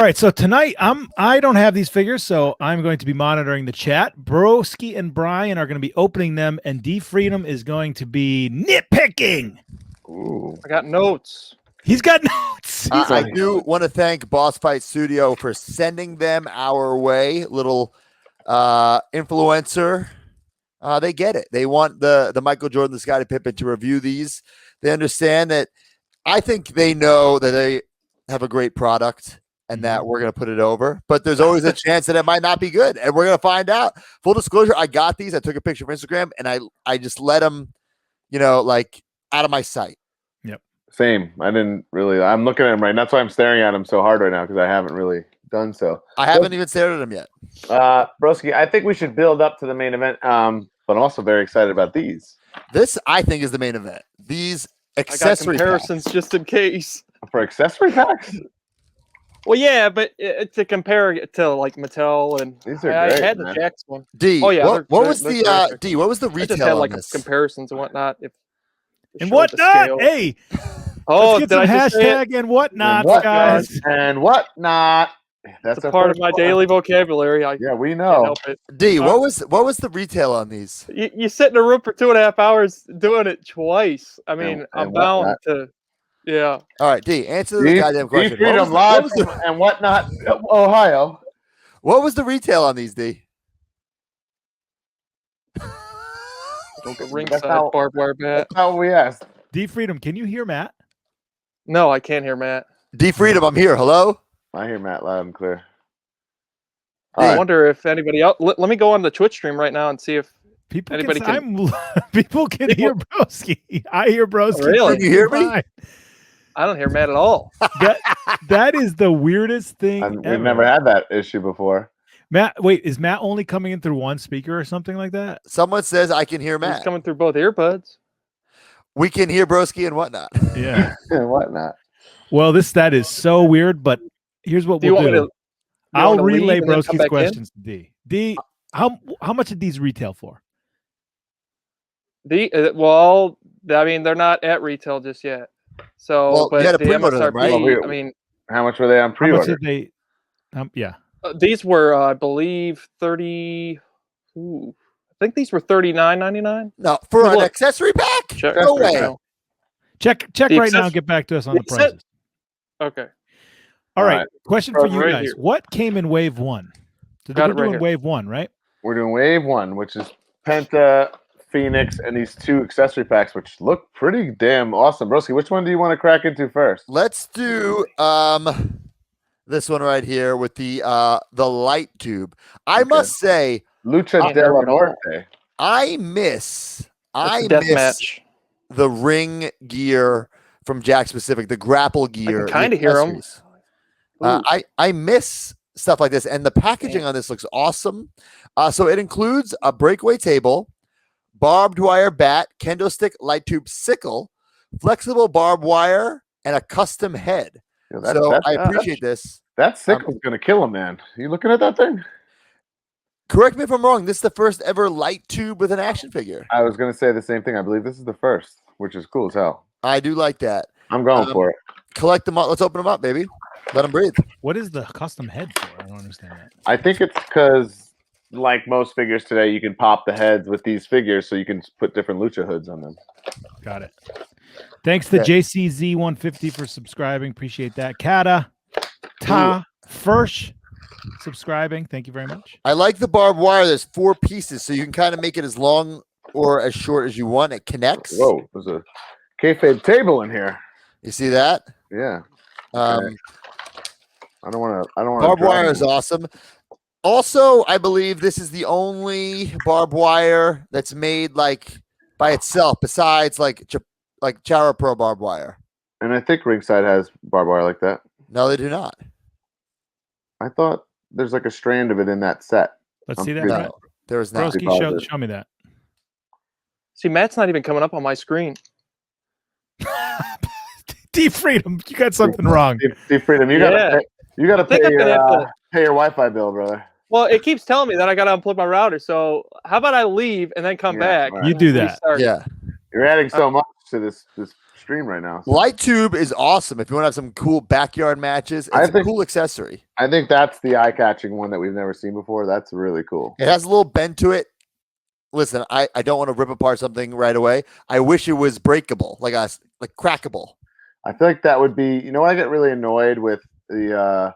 right, so tonight I don't have these figures, so I'm going to be monitoring the chat. Broski and Brian are going to be opening them, and DFreedom is going to be nitpicking. Ooh. I got notes. He's got notes. I do want to thank Boss Fight Studio for sending them our way. Little influencer. They get it. They want the Michael Jordan, the Scottie Pippen to review these. They understand that. I think they know that they have a great product and that we're going to put it over. But there's always a chance that it might not be good, and we're going to find out. Full disclosure, I got these. I took a picture for Instagram, and I just let them, like out of my sight. Yep. Same. I didn't really. I'm looking at them right now. That's why I'm staring at them so hard right now, because I haven't really done so. I haven't even stared at them yet. Broski, I think we should build up to the main event, but I'm also very excited about these. This, I think, is the main event. These accessory I got comparisons packs. just in case. For accessory packs? Well, yeah, but to compare it to like Mattel and These are I great, had the man. Jax one. D, Oh yeah, what was they're the D? What was the I just retail had on like this? comparisons and whatnot. If And whatnot. scale. Hey, Oh, let's get did I some just say it? hashtag and whatnot, And whatnot, guys. and whatnot. That's It's a part of my daily vocabulary. I Yeah, we can't know. help it. D, what was the retail on these? You sit in a room for 2.5 hours doing it twice. I mean, And I'm bound whatnot. to. Yeah. All right, D, answer the goddamn question. DFreedom live and whatnot, Ohio. What was the retail on these, D? The ringside barbed wire bat. That's how we asked. DFreedom, can you hear Matt? No, I can't hear Matt. DFreedom, I'm here. Hello? I hear Matt loud and clear. I wonder if anybody else. Let me go on the Twitch stream right now and see if People anybody can, people can hear Broski. I hear Broski. Really? Can you hear me? Fine. I don't hear Matt at all. That is the weirdest thing We've ever. never had that issue before. Matt, wait, is Matt only coming in through one speaker or something like that? Someone says I can hear He's Matt. coming through both earbuds. We can hear Broski and whatnot. Yeah. And whatnot. Well, that is so weird, but here's what Do you we'll want me do. to? I'll wanna leave relay and then come Broski's back in? questions to D. D, how much did these retail for? Well, I mean, they're not at retail just yet. So, Well, you but had to the pre-order them, MSRP, right? Well, I mean, How much were they on How much pre-order? did they? Yeah. these were, I believe, 30. Ooh, I think these were $39.99. No, for an Look. accessory pack? Check. No way. No. Check The right now and access- get back to us on the the prices. Okay. All right. Alright. Question for you Right guys. here. What came in wave one? So Got we're it right doing here. wave one, right? We're doing wave one, which is Penta, Phoenix, and these two accessory packs, which look pretty damn awesome. Broski, which one do you want to crack into first? Let's do this one right here with the light tube. I must say, Lucha del Norte. I miss That's a death match. the ring gear from Jack Pacific, the grapple gear. kinda hear 'em. I miss stuff like this, and the packaging on this looks awesome. So it includes a breakaway table, barbed wire bat, kendo stick, light tube sickle, flexible barbed wire, and a custom head. Yo, I appreciate this. That sickle's gonna kill him, man. You looking at that thing? Correct me if I'm wrong. This is the first ever light tube with an action figure. I was gonna say the same thing. I believe this is the first, which is cool as hell. I do like that. I'm going for it. Collect them all. Let's open them up, baby. Let them breathe. What is the custom head for? I don't understand that. I think it's because, like most figures today, you can pop the heads with these figures, so you can put different lucha hoods on them. Got it. Thanks to JCZ150 for subscribing. Appreciate that. Kata, Ta, Firsch, subscribing. Thank you very much. I like the barbed wire. There's 4 pieces, so you can kind of make it as long or as short as you want. It connects. Whoa, there's a kayfabe table in here. You see that? Yeah. Um, I don't want to. barbed wire is awesome. Also, I believe this is the only barbed wire that's made like by itself, besides like Chara Pro barbed wire. And I think Ringside has barbed wire like that. No, they do not. I thought there's like a strand of it in that set. Let's see that. No, Matt. there is not. Broski, show me that. See, Matt's not even coming up on my screen. DFreedom, you got something wrong. DFreedom, you gotta pay your Wi-Fi bill, brother. Well, it keeps telling me that I got to unplug my router. So how about I leave and then come back? right. You do that. Restart. Yeah. You're adding so much. to this stream right now. Light tube is awesome if you want to have some cool backyard matches. It's a cool accessory. I think that's the eye-catching one that we've never seen before. That's really cool. It has a little bend to it. Listen, I don't want to rip apart something right away. I wish it was breakable, like crackable. I feel like that would be. You know, I get really annoyed with the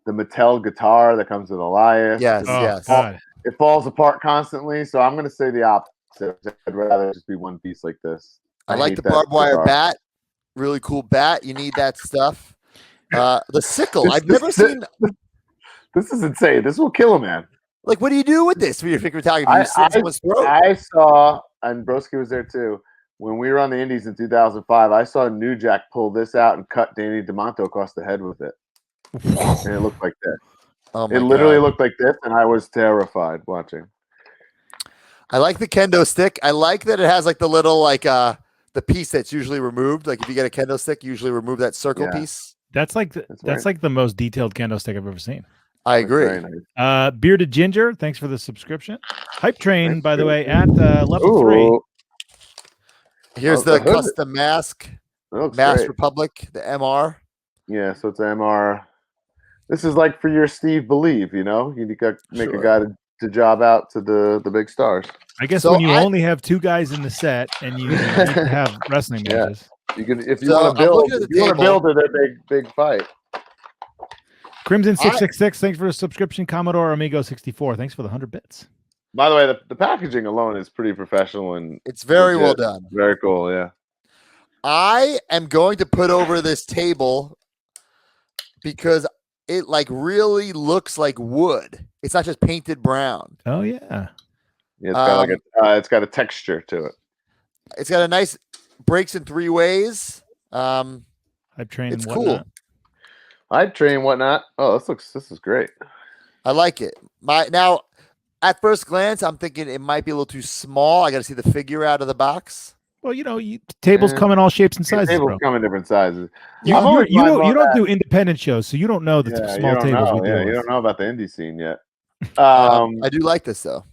Mattel guitar that comes with Elias. Yes, Oh, yes. God. It falls apart constantly. So I'm going to say the opposite. I'd rather just be one piece like this. I like hate the that barbed wire guitar. bat. Really cool bat. You need that stuff. The sickle. I've never seen. This is insane. This will kill a man. Like, what do you do with this for your figure photography? You slit someone's throat? I saw, and Broski was there too, when we were on the Indies in 2005, I saw New Jack pull this out and cut Danny DeMonto across the head with it. And it looked like this. Oh my It literally God. looked like this, and I was terrified watching. I like the kendo stick. I like that it has like the little the piece that's usually removed. Like if you get a kendo stick, you usually remove that circle Yeah. piece. That's like That's like the most detailed kendo stick I've ever seen. I agree. Very nice. Bearded Ginger, thanks for the subscription. Hype Train, Thanks, by the dude. way, at level 3. Ooh, Here's Oh, the the hood. custom mask, that looks Mass great. Republic, the MR. Yeah, so it's MR. This is like for your Steve Believe, you know? You got to make Sure. a guy to job out to the big stars. I guess So when you I- only have 2 guys in the set and you need to have wrestling Yeah. matches. You can if you So, want to I'm build, looking at the if you want to table. build it a big fight. Crimson 666, thanks for the subscription. Commodore Amigo 64, thanks for the 100 bits. By the way, the packaging alone is pretty professional and It's very well legit. done. Very cool, yeah. I am going to put over this table because it like really looks like wood. It's not just painted brown. Oh yeah. Yeah, it's got it's got a texture to it. It's got a nice breaks in 3 ways. Hype Train It's and cool. whatnot. I'd train whatnot. Oh, this is great. I like it. Now, at first glance, I'm thinking it might be a little too small. I got to see the figure out of the box. Well, tables come in all shapes and sizes, Tables bro. come in different sizes. You I'm always mindful don't of that. do independent shows, so you don't know the Yeah, small you don't tables know. we deal Yeah, you with. don't know about the indie scene yet. I do like this though.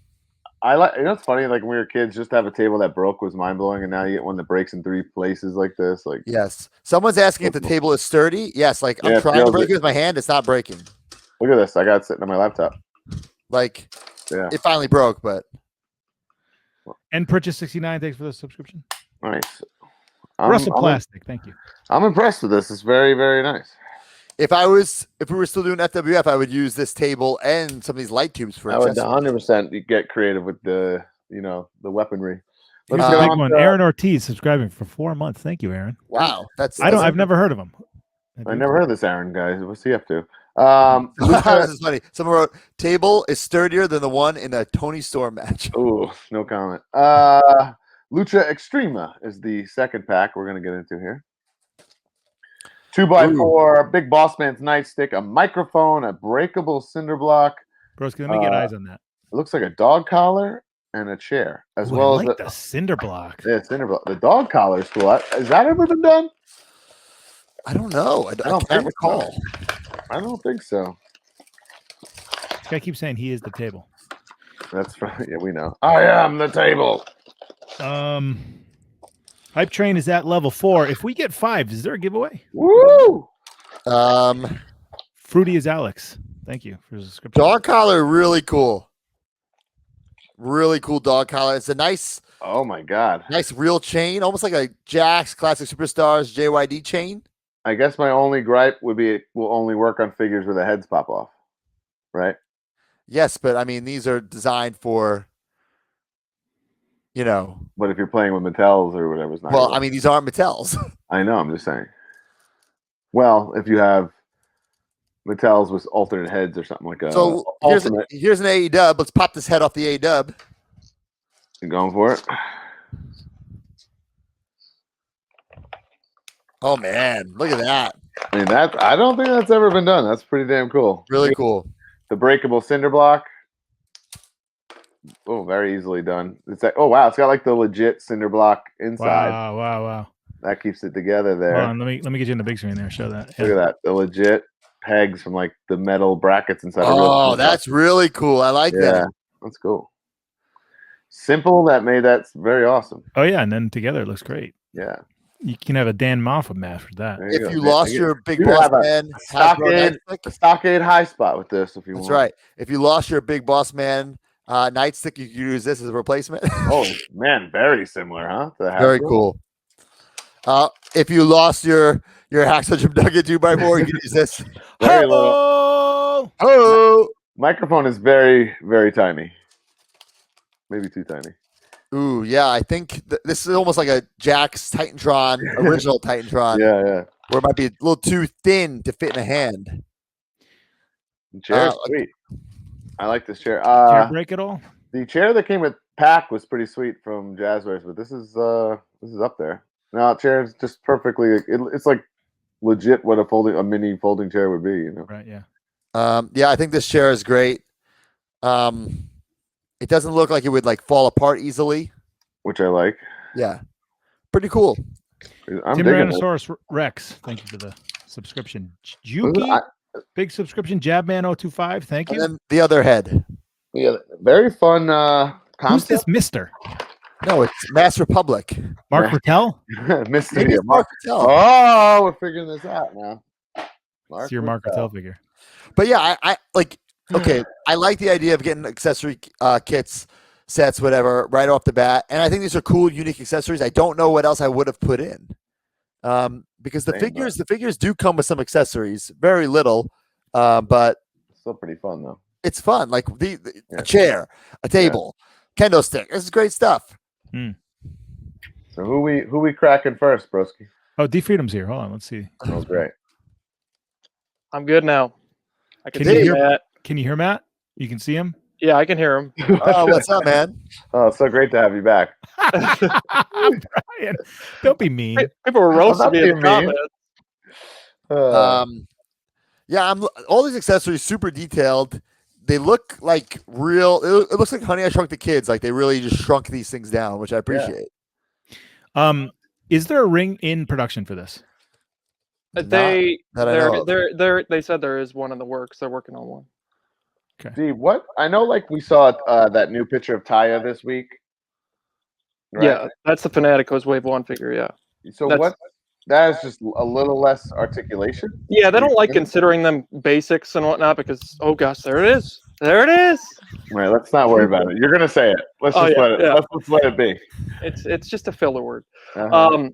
I like. You know, it's funny. Like when we were kids, just to have a table that broke was mind blowing, and now you get one that breaks in 3 places like this. Like, Yes. Someone's asking if the table is sturdy. Yes. Like Yeah, I'm it trying to feels break it. it with my hand. It's not breaking. look at this. I got it sitting on my laptop. Like Yeah, it finally broke, but And Purchase 69, thanks for the subscription. nice. Russell Plastic, thank you. I'm impressed with this. It's very, very nice. if we were still doing FWF, I would use this table and some of these light tubes for I would accessories. 100% get creative with the weaponry. Here's Let's a go big on one. to- Aaron Ortiz subscribing for 4 months. Thank you, Aaron. Wow, that's I've never heard of him. I never heard of this Aaron, guys. What's he up to? this is funny. Someone wrote, "Table is sturdier than the one in a Tony Storm match." Ooh, no comment. Lucha Extrema is the second pack we're going to get into here. 2x4, Big Boss Man's nightstick, a microphone, a breakable cinder block. Broski, let me get eyes on that. It looks like a dog collar and a chair, as Ooh, well I like as the cinder block. yeah, cinder block. The dog collar is cool. Has that ever been done? I don't know. I don't can't think recall. I don't think so. This guy keeps saying he is the table. That's right. Yeah, we know. I am the table. Hype Train is at level 4. If we get 5, is there a giveaway? Woo! Fruity is Alex. Thank you for the subscription. Dog collar, really cool. Really cool dog collar. It's a nice Oh my god. real chain, almost like a Jax Classic Superstars JYD chain. I guess my only gripe would be it will only work on figures where the heads pop off. Right? Yes, but I mean these are designed for, But if you're playing with Mattels or whatever, it's not. well, gonna I mean these aren't Mattels. I know. I'm just saying. Well, if you have Mattels with alternate heads or something like a So ultimate, here's an AE dub. Let's pop this head off the AE dub. you going for it? Oh man, look at that. I mean, I don't think that's ever been done. That's pretty damn cool. Really cool. The breakable cinder block. Oh, very easily done. It's like, oh wow, it's got like the legit cinder block inside. Wow. That keeps it together there. Hold on, let me get you in the big screen there. Show that. Look at that. The legit pegs from like the metal brackets inside. Oh, that's really cool. I like yeah, that. that's cool. simple that made that very awesome. Oh yeah, and then together it looks great. Yeah. You can have a Dan Moffat match with that. There If go. you lost your big You boss have a man, stockade, nightstick, a stockade high spot with this if you that's want. right. If you lost your big boss man nightstick, you could use this as a replacement. Oh man, very similar, huh? to the Very Hasbro? cool. If you lost your Hacksaw Jim Nugget 2x4, you can use this. Very little. Oh, Oh, Microphone is very, very tiny. Maybe too tiny. ooh, yeah. I think this is almost like a Jack's Titantron, original Titantron, Yeah, yeah. where it might be a little too thin to fit in a hand. The chair's Uh, sweet. I like this chair. chair break it all. The chair that came with pack was pretty sweet from Jazzwares, but this is up there. No, chair's just perfectly. It's like legit what a mini folding chair would be. You know. Right, yeah. Yeah, I think this chair is great. It doesn't look like it would like fall apart easily. Which I like. Yeah, pretty cool. I'm digging it. Tyrannosaurus Rex, thank you for the subscription. I- Juki, big subscription. Jabman025, thank And you. then the other head. Yeah, very fun Who's concept. this Mister? No, it's Mass Republic. Mark Yeah. Rattel? Missed Maybe it. it's Mark Patel. Oh, we're figuring this out now. It's your Mark Rattel figure. But yeah, I like. Okay, I like the idea of getting accessory kits, sets, whatever, right off the bat, and I think these are cool, unique accessories. I don't know what else I would have put in, because the Same, but- figures do come with some accessories, very little, but Still pretty fun though. it's fun. Like Yeah. a chair, a table, kendo stick. This is great stuff. So who we cracking first, broski? Oh, DFreedom's here. Hold on, let's see. Oh, great. I'm good now. I can Can you see hear- Matt. Can you hear Matt? You can see him? Yeah, I can hear him. Oh, what's up, man? Oh, it's so great to have you back. Brian, don't be mean. People were roasting not me in the being mean. comments. Yeah, all these accessories super detailed. They look like real. It looks like Honey I Shrunk the Kids. Like they really just shrunk these things down, which I appreciate. Is there a ring in production for this? They that I know of. they said there is one in the works. They're working on one. Steve, what I know, like we saw that new picture of Taya this week. Right? Yeah, that's the Fanaticos Wave 1 figure, yeah. So that's- what? That is just a little less articulation. Yeah, they don't like Yeah. considering them basics and whatnot because, oh gosh, there it is. There it is. Right. Let's not worry about it. You're gonna say it. Let's Oh, just yeah, let it. yeah. Let's just let it be. It's just a filler word. Uh-huh.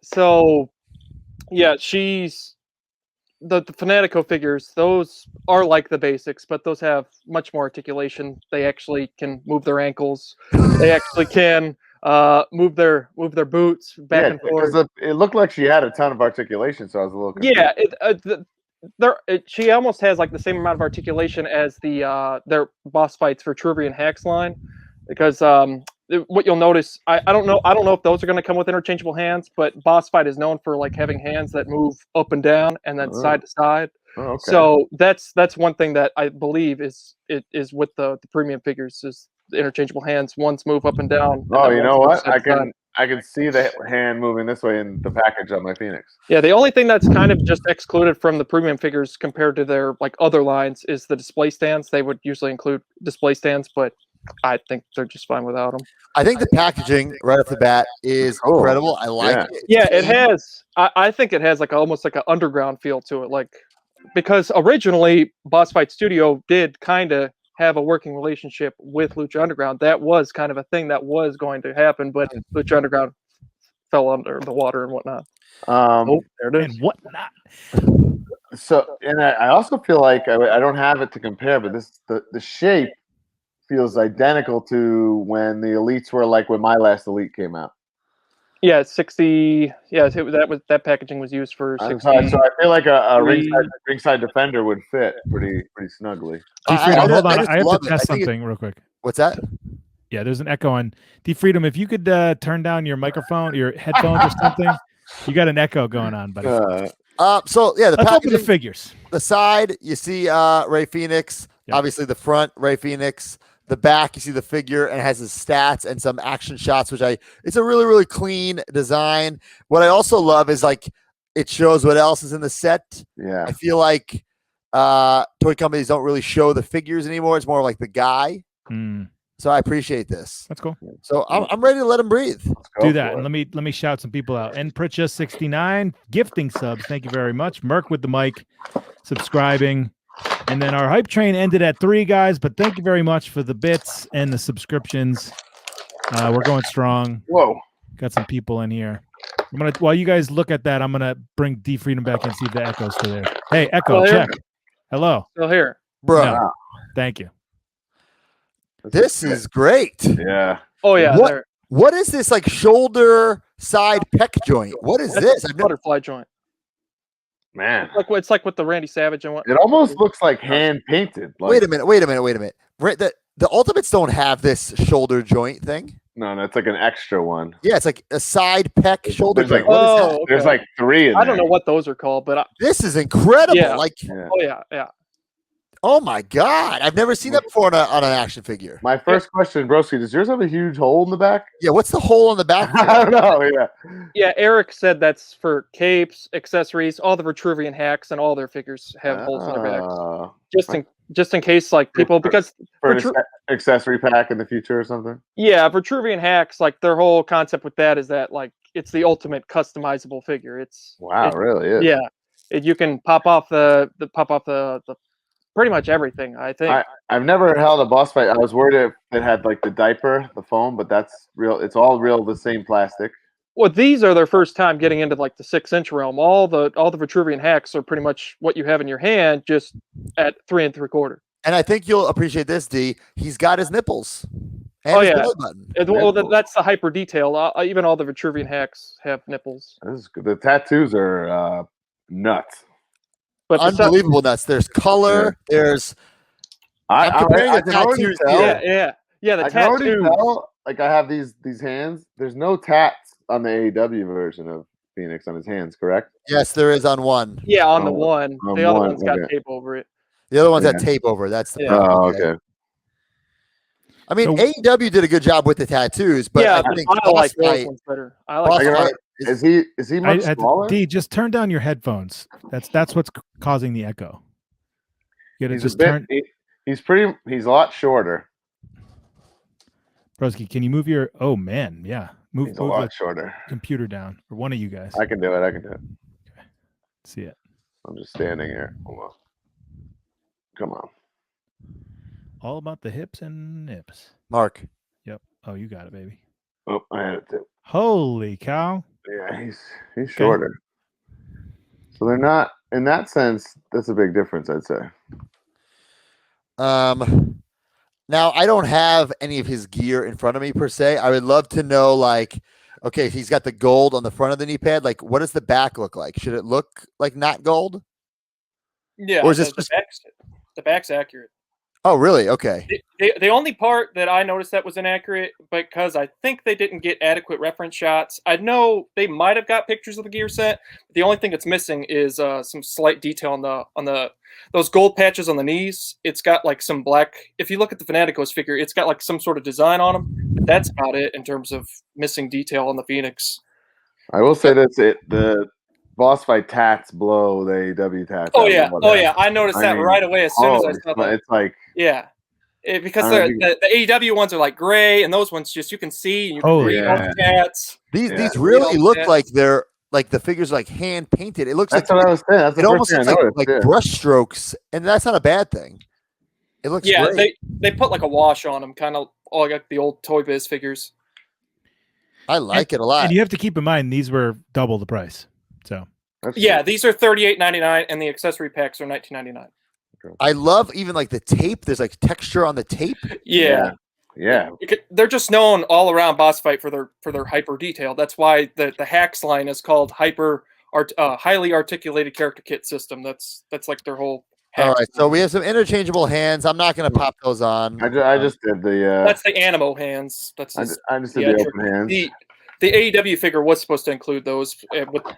So yeah, she's the Fanatico figures, those are like the basics, but those have much more articulation. They actually can move their ankles. They actually can move their boots back and forth. because it looked like she had a ton of articulation, so I was a little confused. Yeah, she almost has like the same amount of articulation as their boss fights for Trivia and Hacks line, because what you'll notice, I don't know if those are going to come with interchangeable hands, but boss fight is known for like having hands that move up and down and then side to side. Oh, okay. So that's one thing that I believe is with the premium figures is the interchangeable hands. One's move up and down. and Oh, then you know one's what? move side to side. I can see the hand moving this way in the package on my Phoenix. Yeah, the only thing that's kind of just excluded from the premium figures compared to their like other lines is the display stands. They would usually include display stands, but I think they're just fine without them. I think the packaging right off the bat is Cool. incredible. I like Yeah. it. Yeah, it has. I think it has like almost like an underground feel to it, like because originally Boss Fight Studio did kind of have a working relationship with Lucha Underground. That was kind of a thing that was going to happen, but Lucha Underground fell under the water and whatnot. Oh, there it is. And whatnot. So, and I also feel like I don't have it to compare, but the shape feels identical to when the elites were like when my last elite came out. Yeah, 60. Yeah, that packaging was used for 60. So I feel like a Three. ringside defender would fit pretty snugly. DFreedom, hold on. just I have love to it. test I think something real quick. What's that? Yeah, there's an echo on DFreedom. If you could turn down your microphone, your headphones or something, you got an echo going on, buddy. So yeah, the Let's open the packaging, figures. the side, you see Ray Phoenix. Yep. Obviously, the front, Ray Phoenix. The back, you see the figure and it has his stats and some action shots, it's a really, really clean design. What I also love is like it shows what else is in the set. Yeah. I feel like toy companies don't really show the figures anymore. It's more like the guy. Hmm. So I appreciate this. That's cool. So I'm ready to let him breathe. Do that, and let me shout some people out. And Pritcha69 gifting subs. Thank you very much. Merc with the mic, subscribing, and then our hype train ended at 3 guys. But thank you very much for the bits and the subscriptions. We're going strong. Whoa. Got some people in here. I'm gonna while you guys look at that, I'm gonna bring DFreedom back and see if the echo's still there. Hey, echo, Still here? check. Hello. Still here. Bro, No. Thank you. this is great. Yeah. Oh yeah, What? there. What is this like shoulder side pec joint? What is That's this? a I've never. butterfly joint. Man. It's like with the Randy Savage and what. It almost looks like hand painted. Like, Wait a minute. Right, the Ultimates don't have this shoulder joint thing. No, it's like an extra one. Yeah, it's like a side pec shoulder There's like- joint. What is that? Oh, There's okay. like 3 in I don't there. know what those are called, but This is incredible. Yeah. Like, Yeah. oh yeah. oh my god, I've never seen that before on an action figure. My first question, Broski, does yours have a huge hole in the back? Yeah, what's the hole in the back? I don't know. Yeah. Yeah, Eric said that's for capes, accessories, all the Vitruvian hacks, and all their figures have holes in their backs, just in case, like people, because For an Vitru- accessory pack in the future or something. yeah, Vitruvian hacks, like their whole concept with that is that like it's the ultimate customizable figure. It's Wow, it really is. yeah, you can pop off the pretty much everything. I think. I've never held a boss fight. I was worried if it had like the diaper, the foam, but that's real. It's all real, the same plastic. Well, these are their first time getting into like the 6-inch realm. All the Vitruvian hacks are pretty much what you have in your hand, just at 3 3/4. And I think you'll appreciate this, D. He's got his nipples. And Oh, his yeah. belly button. Well, that's the hyper detail. Even all the Vitruvian hacks have nipples. This is good. The tattoos are nuts. But besides- Unbelievable nuts. There's color. There's I'm comparing I the can already tattoos tell. yeah. The I can already tattoo. tell. Like I have these hands. There's no tats on the AEW version of Phoenix on his hands, correct? yes, there is on one. Yeah, on the Oh, one. on The other one, one's got okay. tape over it. The other one's Yeah. got tape over. That's the Yeah. problem. Oh, okay. I mean, So- AEW did a good job with the tattoos, but yeah, I but think I like Boss those Fight- ones better. I Boss like. I Fight Is is- he much smaller? D, just turn down your headphones. That's what's causing the echo. You gotta He's just a bit. turn. He's a lot shorter. Broski, can you move your? Oh man, yeah. Move He's a lot the shorter. computer down, or one of you guys. I can do it. See it. I'm just standing here. Hold on. Come on. All about the hips and nips. Mark. Yep. Oh, you got it, baby. Oh, I had it too. Holy cow! Yeah, he's shorter. So they're not in that sense. That's a big difference, I'd say. Now I don't have any of his gear in front of me per se. I would love to know, like, okay, he's got the gold on the front of the knee pad. Like, what does the back look like? Should it look like not gold? Yeah, Or is this just- the back's accurate. Oh, really? Okay. The only part that I noticed that was inaccurate because I think they didn't get adequate reference shots. I know they might have got pictures of the gear set. The only thing that's missing is some slight detail on the those gold patches on the knees. It's got like some black. If you look at the Fanaticos figure, it's got like some sort of design on them. But that's about it in terms of missing detail on the Phoenix. I will say this: the boss fight tats blow the AEW tats. Oh out of yeah, the oh water. yeah. I noticed I that mean, right away as soon as I Oh, saw that. it's like Yeah. Because I the AEW ones are like gray, and those ones just you can see and you can Oh, read all the tats. These Yeah. these really look Yeah. like they're like the figures are like hand painted. It looks that's like what I was saying. That's the it first almost thing I looks noticed. like yeah. brush strokes, and that's not a bad thing. It looks Yeah, great. they put like a wash on them, kind of all like the old Toy Biz figures. I like it a lot. And you have to keep in mind these were double the price. So That's Yeah, cool. these are $38.99, and the accessory packs are $19.99. I love even like the tape. There's like texture on the tape. Yeah, yeah. they're just known all around Boss Fight for their hyper detail. That's why the hacks line is called highly articulated character kit system. That's like their whole. All hacks right, so line. we have some interchangeable hands. I'm not going to pop those on. I just did the. That's the Animo hands. That's I his, just did yeah, the open hands. the AEW figure was supposed to include those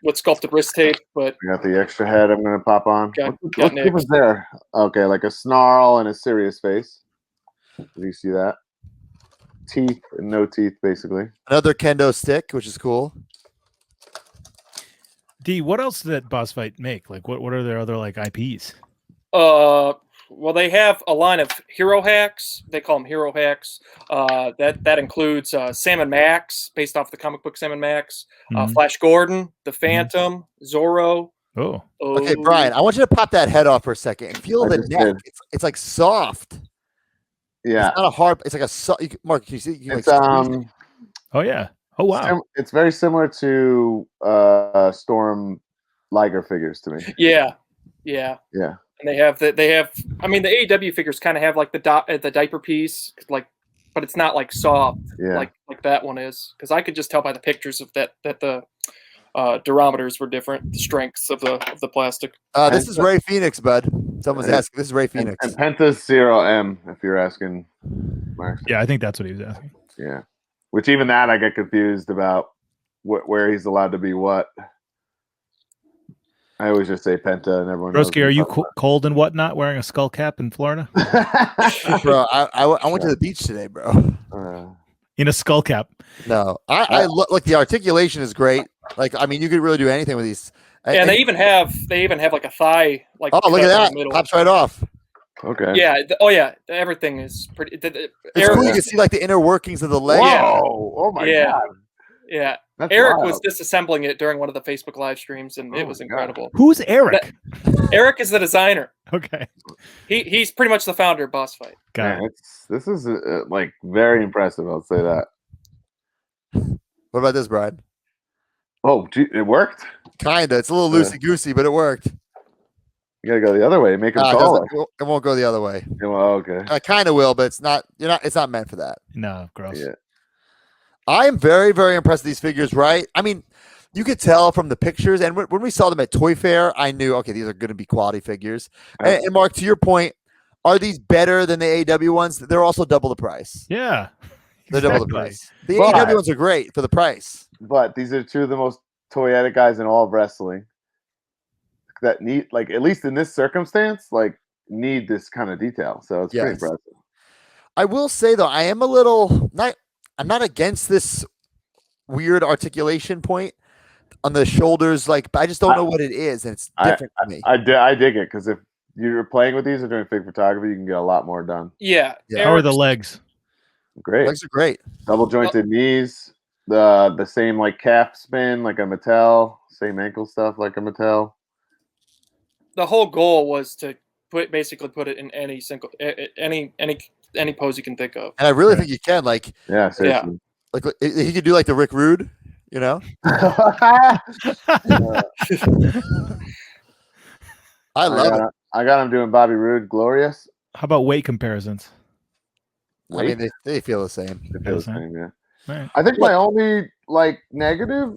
with sculpted wrist tape, but I got the extra head. I'm gonna pop on. Got What Nick. was there? Okay, like a snarl and a serious face. Do you see that? Teeth and no teeth, basically. Another kendo stick, which is cool. D, what else did that boss fight make? Like what are their other like IPs? Well, they have a line of hero hacks. They call them hero hacks. That includes Sam & Max, based off the comic book Sam & Max, Mhm. Flash Gordon, the Phantom, Zorro. Oh, Okay, Brian, I want you to pop that head off for a second and feel I the just neck. did. It's like soft. Yeah, It's not a hard. It's like a Mark. Can you see? You can, it's like, squeeze it. oh yeah. Oh wow. it's very similar to Storm Liger figures to me. Yeah. Yeah, And they have. I mean, the AEW figures kind of have like the diaper piece, like, but it's not like soft yeah. like that one is. Because I could just tell by the pictures of that the durometers were different, the strengths of the plastic. This is Ray Phoenix, bud. Someone's asking. This is Ray Phoenix. And Penta's 0M, if you're asking, Mark. Yeah, I think that's what he was asking. Yeah, which even that I get confused about where he's allowed to be what. I always just say Penta, and everyone. Broski, are you cold and whatnot wearing a skull cap in Florida? Bro, I went to the beach today, bro. In a skull cap. No, I look. The articulation is great. Like, I mean, you could really do anything with these. Yeah, they even have like a thigh. Like, oh, look at that! Pops right off. Okay. Yeah. Yeah. Everything is pretty. It's cool. You can see like the inner workings of the leg. Whoa! Oh my god! Yeah. That's Eric wild. was disassembling it during one of the Facebook live streams, and it was incredible. Who's Eric? Eric is the designer. Okay. He's pretty much the founder of Boss Fight. Got it. This is like very impressive. I'll say that. What about this, Brian? Oh, gee, it worked. Kinda. It's a little loosey goosey, but it worked. You gotta go the other way. Make it taller. It won't go the other way. Yeah, well, okay. I kind of will, but it's not. It's not meant for that. No, gross. Yeah. I am very, very impressed with these figures. Right? I mean, you could tell from the pictures, and when we saw them at Toy Fair, I knew, okay, these are going to be quality figures. And Mark, to your point, are these better than the AEW ones? They're also double the price. Yeah. They're double the price. The But- AEW ones are great for the price. But these are two of the most toyetic guys in all of wrestling that need, like, at least in this circumstance, like, need this kind of detail. So it's pretty Yes. impressive. I will say though, I am a little I'm not against this weird articulation point on the shoulders. Like, I just don't know what it is, and it's different to me. I dig it because if you're playing with these or doing fig photography, you can get a lot more done. Yeah. How are the legs? Great. Legs are great. Double jointed knees, the same like calf spin like a Mattel, same ankle stuff like a Mattel. The whole goal was to basically put it in any single any pose you can think of. And I really think you can. Like, Yeah, seriously. like he could do like the Rick Rude, you know? I love it. I got him doing Bobby Roode, glorious. How about weight comparisons? I mean, they feel the same. They feel the same, yeah. Right. I think my only like negative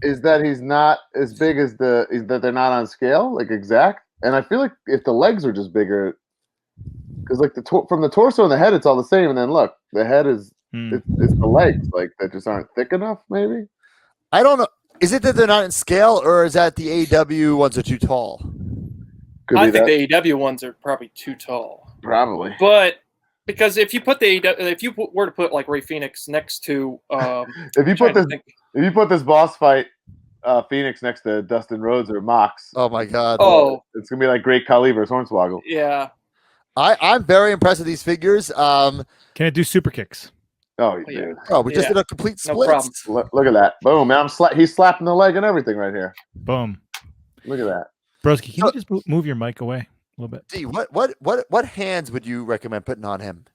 is that he's not as big as that they're not on scale, like exact. And I feel like if the legs are just bigger, because like from the torso and the head, it's all the same. And then look, the head is it's the legs like that just aren't thick enough. Maybe I don't know. Is it that they're not in scale, or is that the AEW ones are too tall? I think the AEW ones are probably too tall. Probably, but because if you put were to put like Ray Phoenix next to, if you put this boss fight Phoenix next to Dustin Rhodes or Mox, oh my god, it's gonna be like Great Khali versus Hornswoggle. Yeah, I'm very impressed with these figures. Can it do super kicks? Oh, dude. Oh, we just did a complete split. No look at that! Boom, man! He's slapping the leg and everything right here. Boom! Look at that, Broski. Can you just move your mic away a little bit? D, what hands would you recommend putting on him?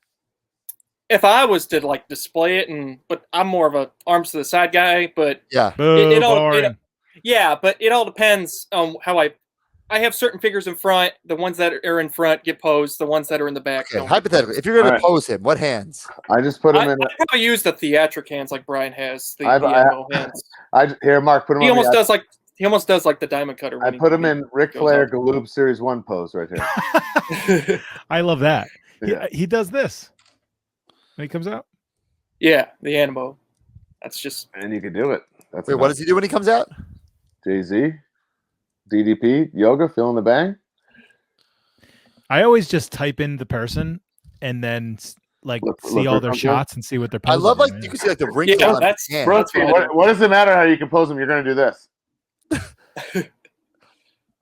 If I was to like display it, but I'm more of a arms to the side guy. But yeah, it all depends on how I have certain figures in front. The ones that are in front get posed. The ones that are in the back. Okay, hypothetically, if you're going to pose him, what hands? I just put him in. I probably use the theatric hands like Brian has. The elbow hands. Here, Mark, put him. He almost does like the diamond cutter. I put him in Ric Flair Galoob Series 1 pose right here. I love that. Yeah. He does this when he comes out. Yeah, the Animo. That's just. And you can do it. Wait, what does he do when he comes out? Jay-Z, DDP, yoga, feeling the bang. I always just type in the person and then like see all their shots and see what they're posing. I love you can see like the wrinkles on his hand. What does it matter how you can pose them? You're going to do this.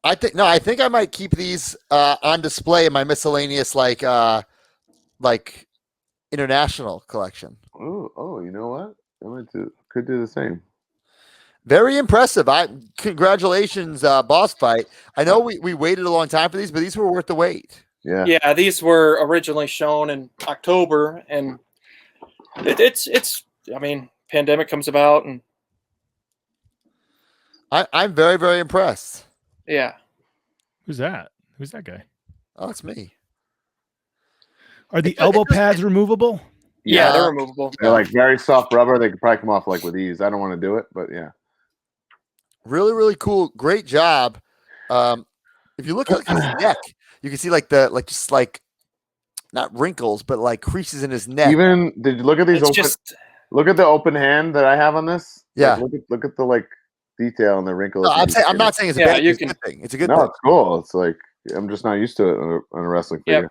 I think I might keep these on display in my miscellaneous like international collection. Oh, you know what? Could do the same. Very impressive. Congratulations, boss fight. I know we waited a long time for these, but these were worth the wait. Yeah. Yeah, these were originally shown in October, and it's. I mean, pandemic comes about, and I'm very, very impressed. yeah. Who's that? Who's that guy? Oh, it's me. Are the elbow pads removable? Yeah, they're removable. They're like very soft rubber. They could probably come off like with ease. I don't want to do it, but yeah. Really, really cool. Great job. If you look at his neck, you can see just not wrinkles, but like creases in his neck. Even did you look at these? Look at the open hand that I have on this. Yeah. Like, look at the like detail and the wrinkles. No, I'm not saying it's a bad thing. It's a good thing. It's a good thing. It's cool. It's like I'm just not used to it on a wrestling figure.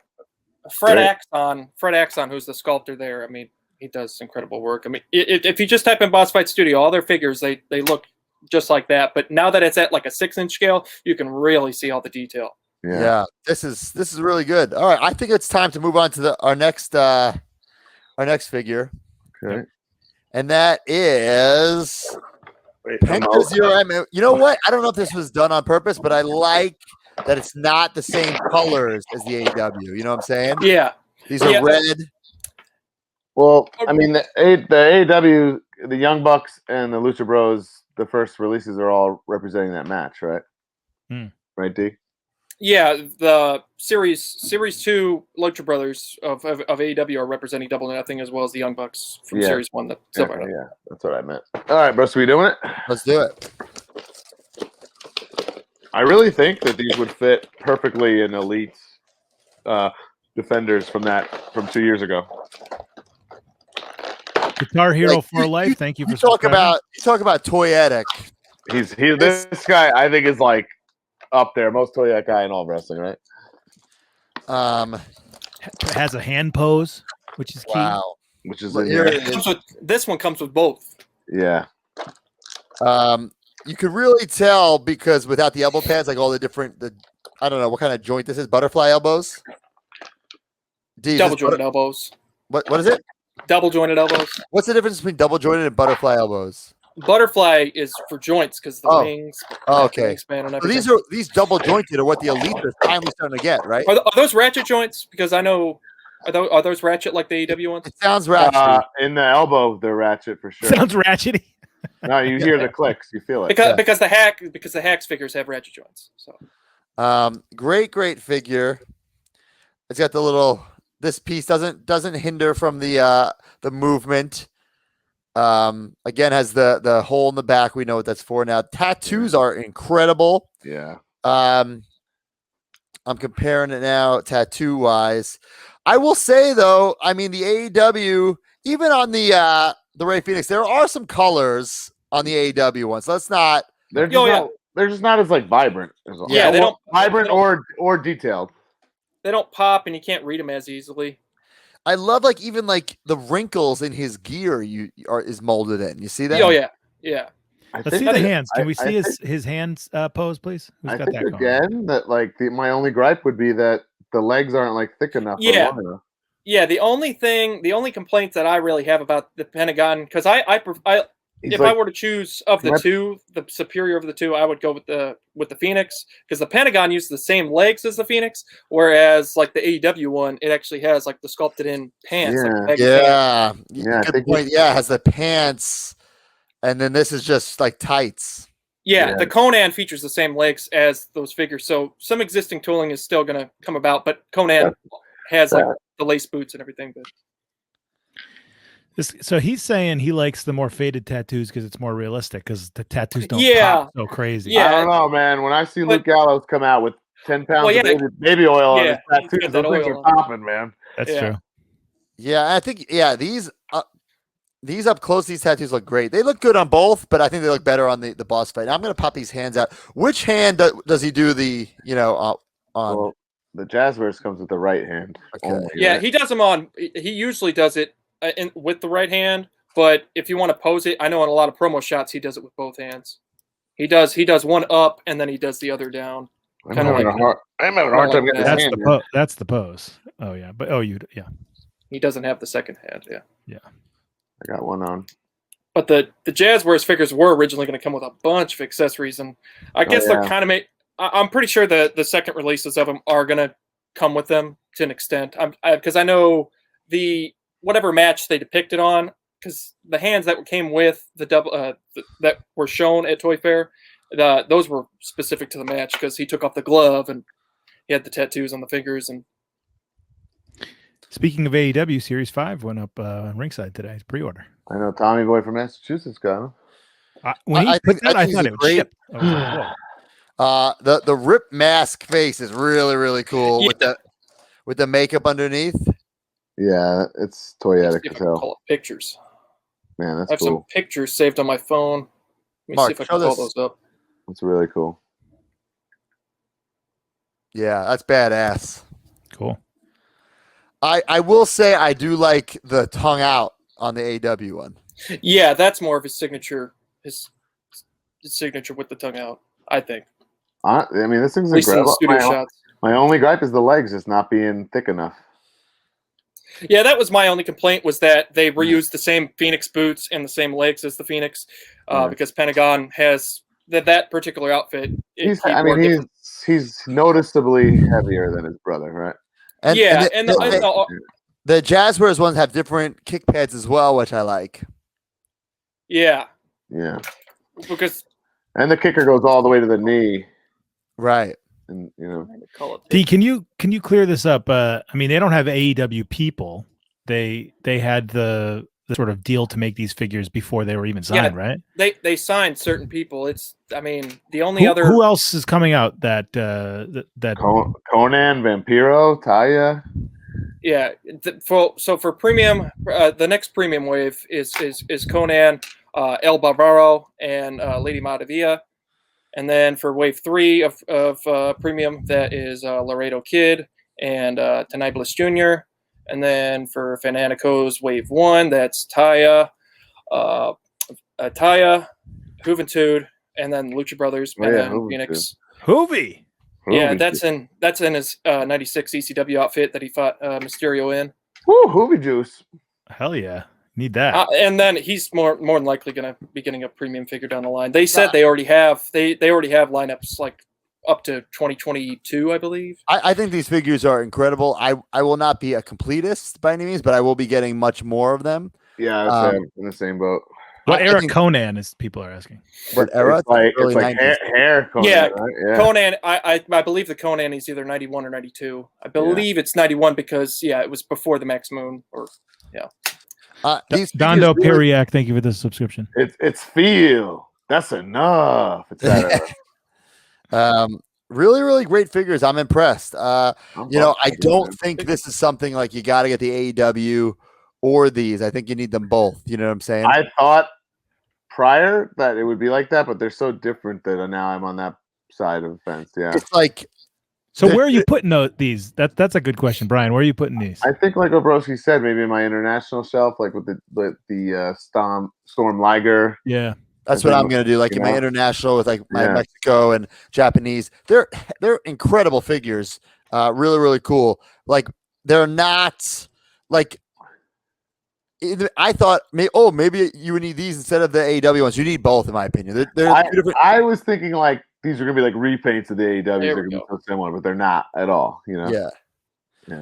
Fred Axon, who's the sculptor there. I mean, he does incredible work. I mean, if you just type in Boss Fight Studio, all their figures they look just like that. But now that it's at like a 6-inch scale, you can really see all the detail. Yeah. This is really good. All right, I think it's time to move on to our next figure. Okay. And that is Penta Zero M. You know what? I don't know if this was done on purpose, but I like that it's not the same colors as the AEW. You know what I'm saying? Yeah. These are red. Well, I mean, the AEW, the Young Bucks, and the Lucha Bros, the first releases are all representing that match, right? Right, D? Yeah, the series 2 Lucha Brothers of AEW are representing Double or Nothing, as well as the Young Bucks from Series 1. Yeah, that's what I meant. All right, bro, so we doing it? Let's do it. I really think that these would fit perfectly in Elite's Defenders from 2 years ago. Guitar Hero for Life. Thank you for talk about toyetic. This guy I think is like up there, most toyetic guy in all wrestling, right? Has a hand pose, which is key. Wow. Which is this one comes with both. Yeah. You could really tell because without the elbow pads, like all the I don't know what kind of joint this is. Butterfly elbows. Double jointed elbows. What is it? Double jointed elbows. What's the difference between double jointed and butterfly elbows? Butterfly is for joints because the wings. Okay. And so these double jointed are what the Elite is finally starting to get, right? Are those ratchet joints? Because I know are those ratchet like the AEW ones? It sounds ratchet. In the elbow, they're ratchet for sure. Sounds ratchety. No, you hear the clicks, you feel it. Because the hacks figures have ratchet joints. So great figure. It's got the little. This piece doesn't hinder from the movement. Again, has the hole in the back. We know what that's for now. Tattoos are incredible. Yeah. I'm comparing it now tattoo wise. I will say though, I mean the AEW, even on the Ray Phoenix, there are some colors on the AEW ones. Let's not. They're just not as like vibrant. Yeah, they don't vibrant or detailed. They don't pop, and you can't read them as easily. I love even the wrinkles in his gear is molded in. You see that? Oh yeah. Let's see the hands. Can we see his hands pose, please? I think again that my only gripe would be that the legs aren't like thick enough. Yeah. Yeah. The only complaint that I really have about the Pentagon, because if I were to choose of the two, the superior of the two, I would go with the Phoenix, because the Pentagon uses the same legs as the Phoenix, whereas like the AEW one, it actually has like the sculpted in pants. Good point. Yeah, it has the pants, and then this is just like tights. Yeah, the Conan features the same legs as those figures, so some existing tooling is still going to come about, but Conan has like the lace boots and everything. But so he's saying he likes the more faded tattoos because it's more realistic, because the tattoos don't pop so crazy. Yeah, I don't know, man. When I see Luke Gallows come out with 10 pounds of baby oil on his tattoos, those things are popping, man. That's true. Yeah, I think these up close, these tattoos look great. They look good on both, but I think they look better on the boss fight. Now I'm going to pop these hands out. Which hand does he do the on? Well, the Jazzverse comes with the right hand. Okay. Only, yeah, right? he does them on. He usually does it with the right hand, but if you want to pose it, I know in a lot of promo shots he does it with both hands. He does one up and then he does the other down. I'm Kinda having like- a hard. I'm having a hard time getting this That's hand. the that's the pose. Oh yeah, but yeah. He doesn't have the second hand, yeah. I got one on. But the Jazzwares figures were originally going to come with a bunch of accessories, and I guess they're yeah. kind of I'm pretty sure that the second releases of them are going to come with them to an extent. Because I know the whatever match they depicted on, because the hands that came with the double that were shown at Toy Fair, those were specific to the match because he took off the glove and he had the tattoos on the fingers. And Speaking of AEW, Series 5 went up on ringside today. It's pre-order. I know Tommy Boy from Massachusetts got him. When he I put think- that, I I think thought he's it would great. ship. I was like, whoa. The Rip mask face is really, really cool with the makeup underneath. Yeah, it's toyetic see as if I can hell. call it pictures. Man, I that's have some cool. pictures saved on my phone. Let me Mark, see if I show can call this. those up. That's really cool. Yeah, that's badass. Cool. I will say I do like the tongue out on the AW one. Yeah, that's more of his signature. His signature with the tongue out, I think. I mean, this thing's At least in the incredible. studio shots. My only gripe is the legs just not being thick enough. Yeah, that was my only complaint, was that they reused the same Phoenix boots and the same legs as the Phoenix, Yeah. because Pentagon has that particular outfit. He's noticeably heavier than his brother, right? And, yeah, and the Jazzwares ones have different kick pads as well, which I like. yeah, Yeah. because And the kicker goes all the way to the knee, Right. and you know. call it. D, can you clear this up? I mean, they don't have AEW people. They had the sort of deal to make these figures before they were even signed, right? They signed certain people. I mean, the only other Who else is coming out that that Conan, Vampiro, Taya. Yeah, for premium, the next premium wave is Conan, El Barbaro, and Lady Madavia, and then for wave 3 of premium, that is Laredo Kid and Tenai Bliss Jr., and then for Fanatico's wave 1, that's Taya, Juventud, and then Lucha Brothers, Oh, yeah, and Phoenix. Hoovy? Yeah, that's in his '96 ECW outfit that he fought Mysterio in. Woo, Hoovy Juice. Hell yeah, need that. And then he's more than likely going to be getting a premium figure down the line. They said they already have lineups like up to 2022, I believe. I think these figures are incredible. I will not be a completist by any means, but I will be getting much more of them. Yeah, I would say I'm in the same boat. What I era think- Conan is people are asking? What era? It's like Early 90s. hair Conan, Yeah, right? Yeah. Conan, I believe the Conan is either 91 or 92. I believe it's 91 because it was before the Max Moon. Or These Dondo figures really- Piriac, thank you for the subscription. It's feel. That's enough. It's that era. Really, really great figures. I'm impressed. I'm I fucking don't with think this is something like you got to get the AEW or these. I think you need them both. You know what I'm saying? I thought prior that it would be like that, but they're so different that now I'm on that side of the fence. Yeah. It's like So where are you putting these? That's a good question, Brian. Where are you putting these? I think like Obrowski said, maybe in my international shelf, like with the Storm Liger. Yeah. that's what I'm gonna do. Like in my international with like my Yeah. Mexico and Japanese. They're incredible figures. Really, really cool. Like they're not like. I thought, maybe you would need these instead of the AEW ones. You need both, in my opinion. They're two different. I was thinking like these are gonna be like repaints of the AEW. There They're we gonna be go. so similar, but they're not at all. You know. Yeah.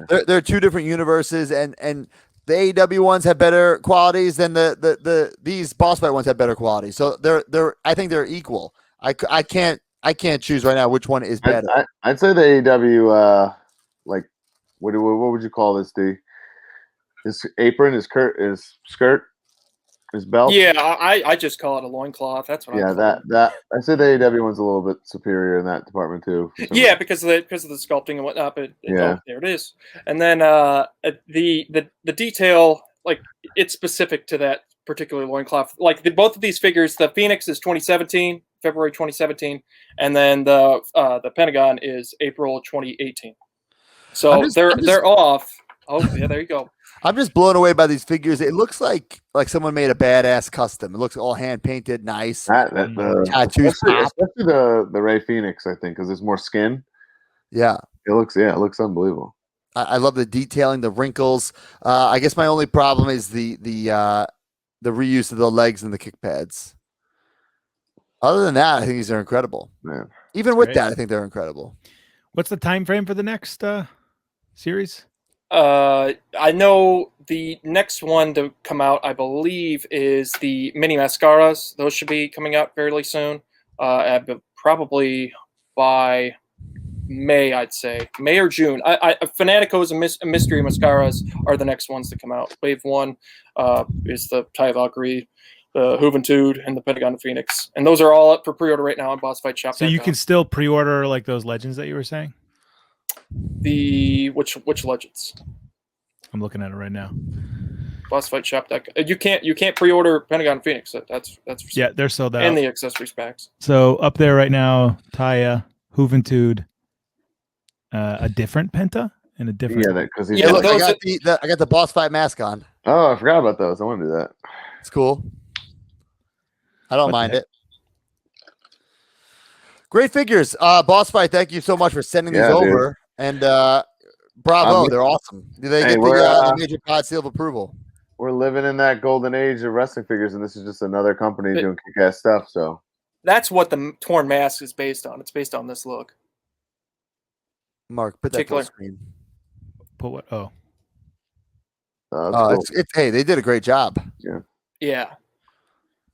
Yeah. They're two different universes, and the AEW ones have better qualities than these boss fight ones have better qualities. So I think they're equal. I can't choose right now which one is better. I'd say the AEW. Like, what would you call this? His apron, his skirt, his belt. yeah, I just call it a loincloth. That's what. Yeah, I call that I said the AEW one's a little bit superior in that department too. for some Yeah, reason. because of the sculpting and whatnot. But Yeah. there it is. And then the detail, like it's specific to that particular loincloth. Like both of these figures, the Phoenix is 2017, February 2017, and then the Pentagon is April 2018. So they're off. Oh yeah, there you go. I'm just blown away by these figures. It looks like someone made a badass custom. It looks all hand painted, nice. That Tattoos especially pop. the Ray Phoenix, I think, because there's more skin. Yeah. It looks unbelievable. I love the detailing, the wrinkles. I guess my only problem is the reuse of the legs and the kick pads. Other than that, I think these are incredible. Man. Even with Great. that, I think they're incredible. What's the time frame for the next series? I know the next one to come out, I believe, is the mini mascaras. Those should be coming out fairly soon. Probably by May, I'd say. May or June. Fanaticos and Mystery Mascaras are the next ones to come out. Wave 1 is the TIE Valkyrie, the Juventud, and the Penta Phoenix. And those are all up for pre-order right now on Boss Fight Shop. So you can still pre-order like those legends that you were saying? Which legends? I'm looking at it right now. Boss Fight Shop. You can't pre-order Pentagon Phoenix. That's Yeah, they're sold out. and the accessories packs. So up there right now, Taya, Juventud, a different Penta and a different. Yeah, because he's. Yeah, Look, those I got the boss fight mask on. Oh, I forgot about those. I want to do that. It's cool. I don't What the mind heck? it. Great figures. Boss fight, thank you so much for sending these Yeah, dude. over. And bravo, they're awesome. Do they get the major pod seal of approval? We're living in that golden age of wrestling figures, and this is just another company doing kick-ass stuff. So That's what the torn mask is based on. It's based on this look. Mark, put that full Particular. screen. Put what? Oh, that's cool. Hey, they did a great job. Yeah.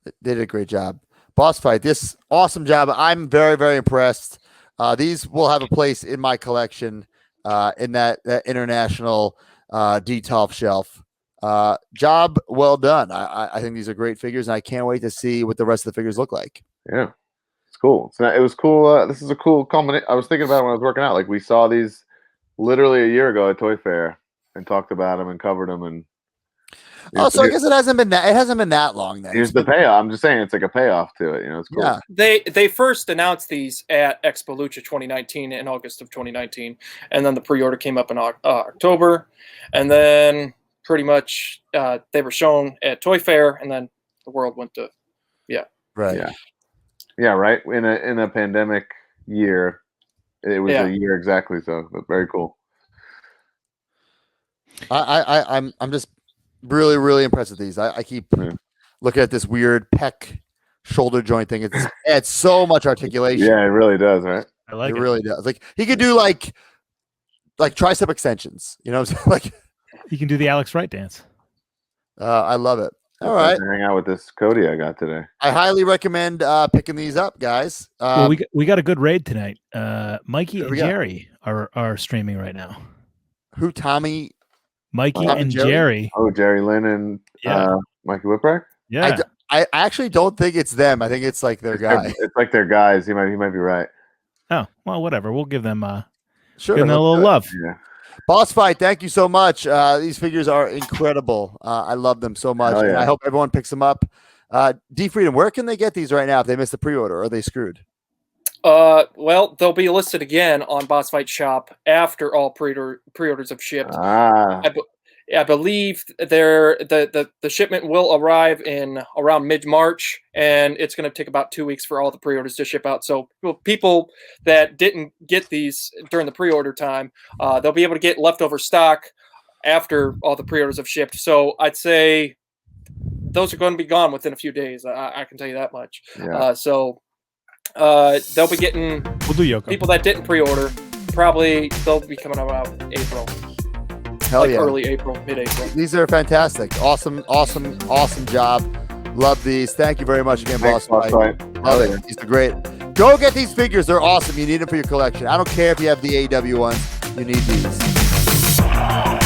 They did a great job. Boss fight, this awesome job. I'm very, very impressed. These will have a place in my collection in that international D-Top shelf. Job well done. I think these are great figures, and I can't wait to see what the rest of the figures look like. Yeah, it's cool. It was cool. This is a cool combination. I was thinking about it when I was working out. Like we saw these literally a year ago at Toy Fair and talked about them and covered them. And So I guess it hasn't been that long then. here's the payoff. I'm just saying it's like a payoff to it. It's cool. Yeah. They first announced these at Expo Lucha 2019 in August of 2019, and then the pre-order came up in October, and then pretty much they were shown at Toy Fair, and then the world went to Right. Yeah, right. In a pandemic year, it was a year exactly. So but very cool. I'm just really, really impressed with these. I keep looking at this weird pec shoulder joint thing. It adds so much articulation. Yeah, it really does, right? I like it it. really does. Like he could do like tricep extensions. You know what I'm saying? Like You can do the Alex Wright dance. I love it. All right. Hang out with this Cody I got today. I highly recommend picking these up, guys. Well, we got a good raid tonight. Mikey There and we go. Jerry are streaming right now. Who Tommy? Mikey Tom and and Jerry? Jerry. Oh, Jerry Lynn and Mikey Whipwreck. Yeah. I actually don't think it's them. I think it's like their guy. It's like their guys. He might be right. Oh, well, whatever. We'll give them Sure. give them a let's little do it. love. Yeah. Boss fight, thank you so much. These figures are incredible. I love them so much. Hell And yeah. I hope everyone picks them up. DFreedom, where can they get these right now if they missed the pre-order? Or are they screwed? well, they'll be listed again on Boss Fight Shop after all pre-orders have shipped. I believe the shipment will arrive in around mid-March, and it's going to take about 2 weeks for all the pre-orders to ship out. So people that didn't get these during the pre-order time, they'll be able to get leftover stock after all the pre-orders have shipped. So I'd say those are going to be gone within a few days. I can tell you that much. Yeah. They'll be getting We'll do Yoko. people that didn't pre-order. Probably they'll be coming out April. Hell Like yeah. early April, mid-April. These are fantastic. Awesome job. Love these. Thank you very much again, Thanks, Boss Boss Fight. Fight. Love Hell it. These are great. Go get these figures. They're awesome. You need them for your collection. I don't care if you have the AW ones. You need these.